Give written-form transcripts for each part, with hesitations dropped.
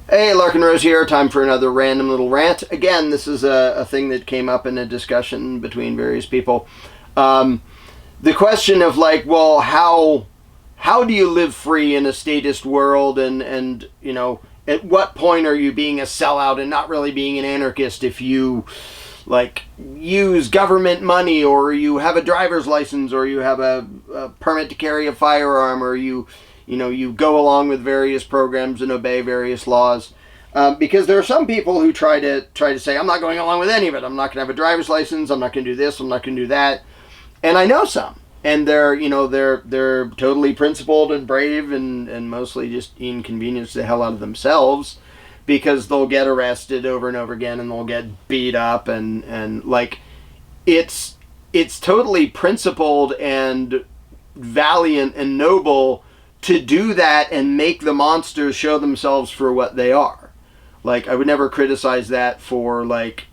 Hey, Larkin Rose here. Time for another random little rant. Again, this is a thing that came up in a discussion between various people. The question of like, well, how do you live free in a statist world, and at what point are you being a sellout and not really being an anarchist if you like use government money, or you have a driver's license, or you have a permit to carry a firearm, or you go along with various programs and obey various laws. Because there are some people who try to say, I'm not going along with any of it. I'm not going to have a driver's license. I'm not going to do this. I'm not going to do that. And I know some, and they're totally principled and brave, and mostly just inconvenience the hell out of themselves, because they'll get arrested over and over again, and they'll get beat up, and like it's totally principled and valiant and noble to do that and make the monsters show themselves for what they are. Like, I would never criticize that for like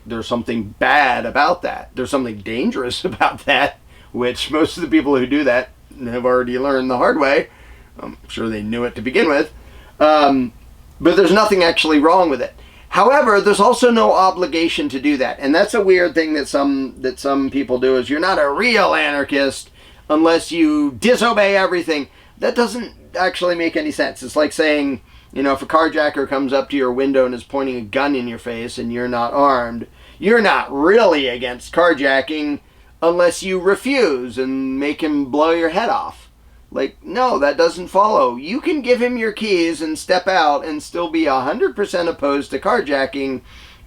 there's something bad about that. There's something dangerous about that, which most of the people who do that have already learned the hard way. I'm sure they knew it to begin with. But there's nothing actually wrong with it. However, there's also no obligation to do that. And that's a weird thing that some people do, is you're not a real anarchist unless you disobey everything. That doesn't actually make any sense. It's like saying, if a carjacker comes up to your window and is pointing a gun in your face and you're not armed, you're not really against carjacking unless you refuse and make him blow your head off. Like, no, that doesn't follow. You can give him your keys and step out and still be 100% opposed to carjacking,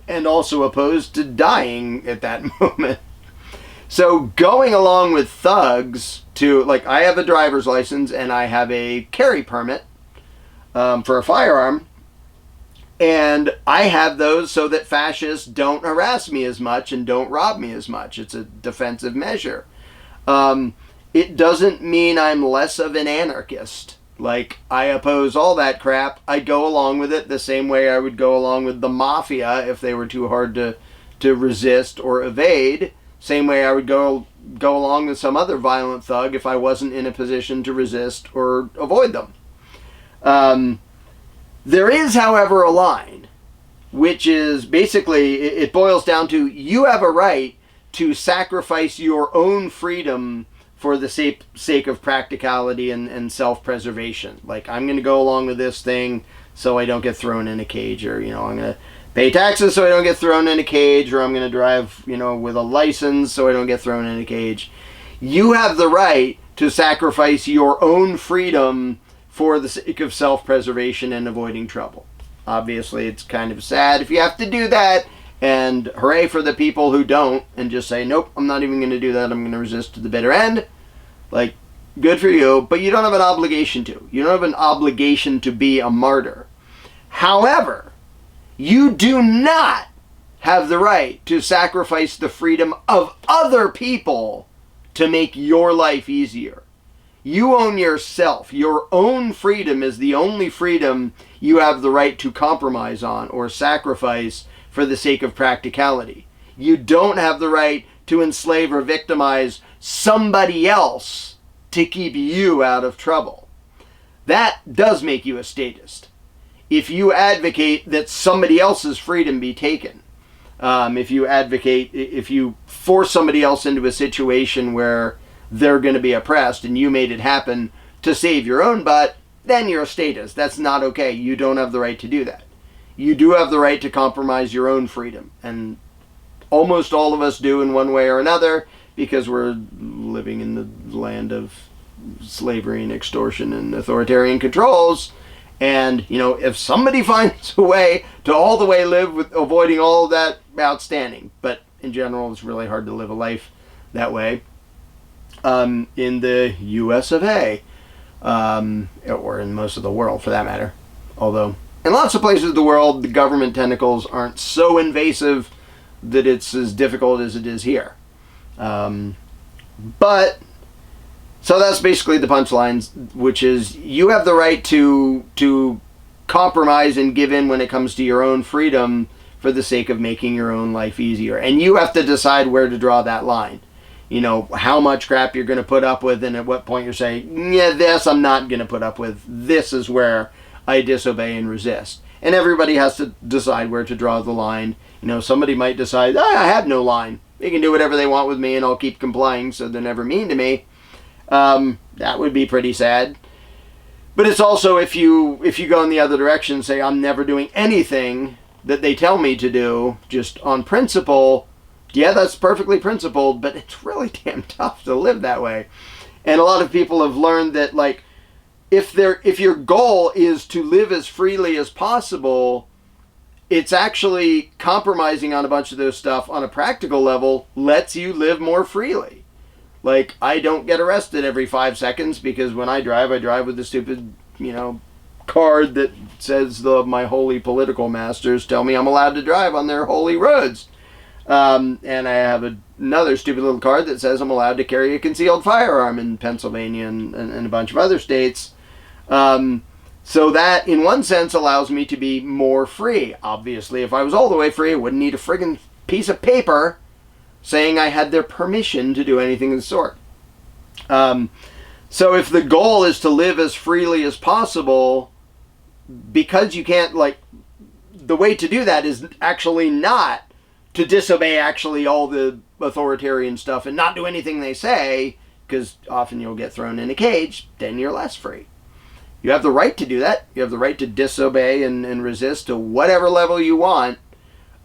and also opposed to dying at that moment. So going along with thugs to, like, I have a driver's license and I have a carry permit for a firearm, and I have those so that fascists don't harass me as much and don't rob me as much. It's a defensive measure. It doesn't mean I'm less of an anarchist. Like, I oppose all that crap. I go along with it the same way I would go along with the mafia if they were too hard to resist or evade. Same way I would go along with some other violent thug if I wasn't in a position to resist or avoid them. There is, however, a line, which is basically, it boils down to, you have a right to sacrifice your own freedom for the sake of practicality and self-preservation. Like, I'm going to go along with this thing so I don't get thrown in a cage, or, I'm going to pay taxes so I don't get thrown in a cage, or I'm going to drive, with a license so I don't get thrown in a cage. You have the right to sacrifice your own freedom for the sake of self-preservation and avoiding trouble. Obviously, it's kind of sad if you have to do that, and hooray for the people who don't, and just say, nope, I'm not even going to do that, I'm going to resist to the bitter end. Like, good for you, but you don't have an obligation to. You don't have an obligation to be a martyr. However, you do not have the right to sacrifice the freedom of other people to make your life easier. You own yourself. Your own freedom is the only freedom you have the right to compromise on or sacrifice for the sake of practicality. You don't have the right to enslave or victimize somebody else to keep you out of trouble. That does make you a statist. If you advocate that somebody else's freedom be taken, if you force somebody else into a situation where they're going to be oppressed and you made it happen to save your own butt, then you're a statist. That's not okay. You don't have the right to do that. You do have the right to compromise your own freedom, and almost all of us do in one way or another, because we're living in the land of slavery and extortion and authoritarian controls. And, if somebody finds a way to all the way live with avoiding all of that, outstanding. But in general, it's really hard to live a life that way. In the US of A, or in most of the world for that matter. Although, in lots of places of the world, the government tentacles aren't so invasive that it's as difficult as it is here. But, so that's basically the punchlines, which is, you have the right to compromise and give in when it comes to your own freedom for the sake of making your own life easier. And you have to decide where to draw that line. How much crap you're going to put up with, and at what point you're saying, yeah, this I'm not going to put up with. This is where I disobey and resist. And everybody has to decide where to draw the line. Somebody might decide, I have no line. They can do whatever they want with me and I'll keep complying so they're never mean to me. That would be pretty sad. But it's also, if you go in the other direction, say I'm never doing anything that they tell me to do, just on principle, yeah, that's perfectly principled, but it's really damn tough to live that way. And a lot of people have learned that, like, if your goal is to live as freely as possible, it's actually compromising on a bunch of those stuff on a practical level lets you live more freely. Like, I don't get arrested every 5 seconds because when I drive with the stupid, card that says my holy political masters tell me I'm allowed to drive on their holy roads. And I have another stupid little card that says I'm allowed to carry a concealed firearm in Pennsylvania and a bunch of other states. So that, in one sense, allows me to be more free. Obviously, if I was all the way free, I wouldn't need a friggin' piece of paper saying I had their permission to do anything of the sort. So if the goal is to live as freely as possible, because you can't, the way to do that is actually not to disobey actually all the authoritarian stuff and not do anything they say, because often you'll get thrown in a cage, then you're less free. You have the right to do that. You have the right to disobey and resist to whatever level you want.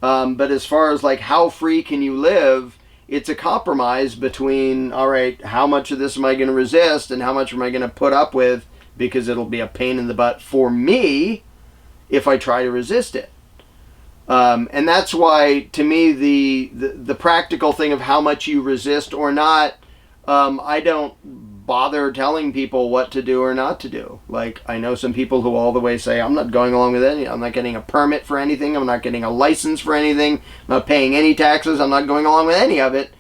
But as far as how free can you live, it's a compromise between, all right, how much of this am I going to resist and how much am I going to put up with, because it'll be a pain in the butt for me if I try to resist it. And that's why, to me, the practical thing of how much you resist or not, I don't bother telling people what to do or not to do. I know some people who all the way say, I'm not going along with any, I'm not getting a permit for anything, I'm not getting a license for anything, I'm not paying any taxes, I'm not going along with any of it.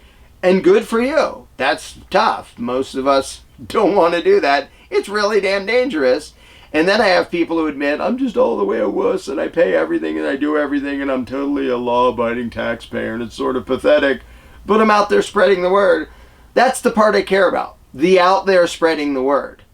And good for you. That's tough. Most of us don't want to do that. It's really damn dangerous. And then I have people who admit, I'm just all the way a wuss and I pay everything and I do everything and I'm totally a law-abiding taxpayer and it's sort of pathetic, but I'm out there spreading the word. That's the part I care about. The out there spreading the word.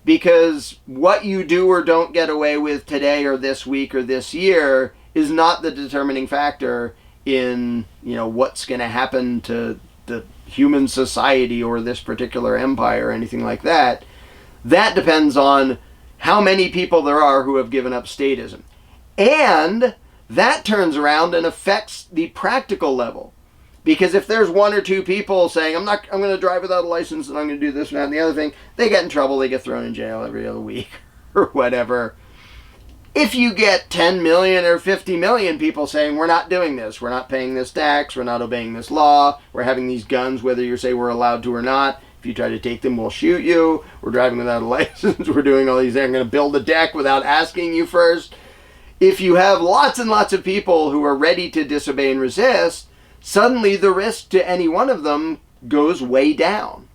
Because what you do or don't get away with today or this week or this year is not the determining factor in, what's going to happen to the human society or this particular empire or anything like that. That depends on how many people there are who have given up statism. And that turns around and affects the practical level. Because if there's one or two people saying, I'm going to drive without a license and I'm going to do this and that and the other thing, they get in trouble, they get thrown in jail every other week or whatever. If you get 10 million or 50 million people saying, we're not doing this, we're not paying this tax, we're not obeying this law, we're having these guns whether you say we're allowed to or not, if you try to take them, we'll shoot you, we're driving without a license, we're doing all these things, I'm going to build a deck without asking you first. If you have lots and lots of people who are ready to disobey and resist, suddenly the risk to any one of them goes way down.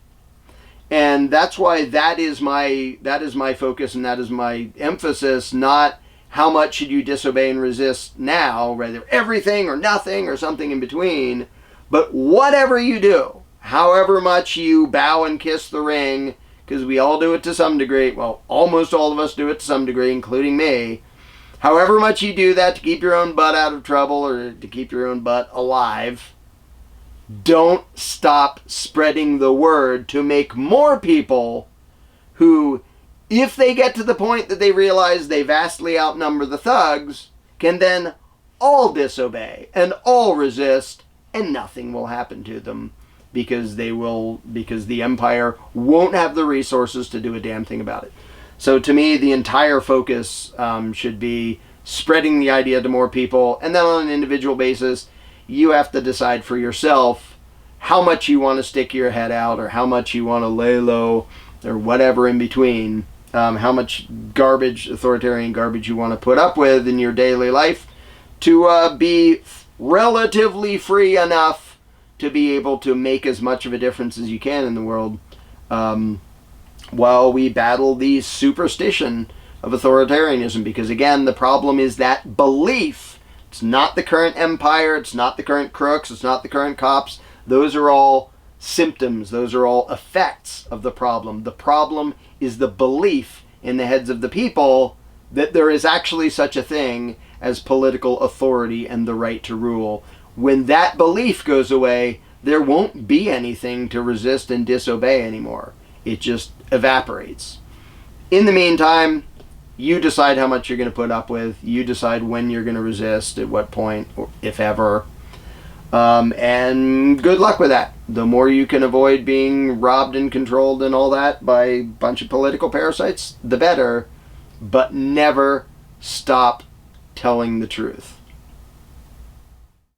And that's why that is my focus and that is my emphasis, not how much should you disobey and resist now, rather everything or nothing or something in between, but whatever you do, however much you bow and kiss the ring, because we all do it to some degree, well, almost all of us do it to some degree, including me. However much you do that to keep your own butt out of trouble or to keep your own butt alive, don't stop spreading the word to make more people who, if they get to the point that they realize they vastly outnumber the thugs, can then all disobey and all resist and nothing will happen to them because the empire won't have the resources to do a damn thing about it. So to me, the entire focus should be spreading the idea to more people. And then on an individual basis, you have to decide for yourself how much you want to stick your head out or how much you want to lay low or whatever in between. How much authoritarian garbage you want to put up with in your daily life to be relatively free enough to be able to make as much of a difference as you can in the world. While we battle the superstition of authoritarianism, because again, the problem is that belief. It's not the current empire, it's not the current crooks, it's not the current cops. Those are all symptoms, those are all effects of the problem. The problem is the belief in the heads of the people that there is actually such a thing as political authority and the right to rule. When that belief goes away, there won't be anything to resist and disobey anymore. It just evaporates. In the meantime, you decide how much you're going to put up with. You decide when you're going to resist, at what point, if ever. And good luck with that. The more you can avoid being robbed and controlled and all that by a bunch of political parasites, the better. But never stop telling the truth.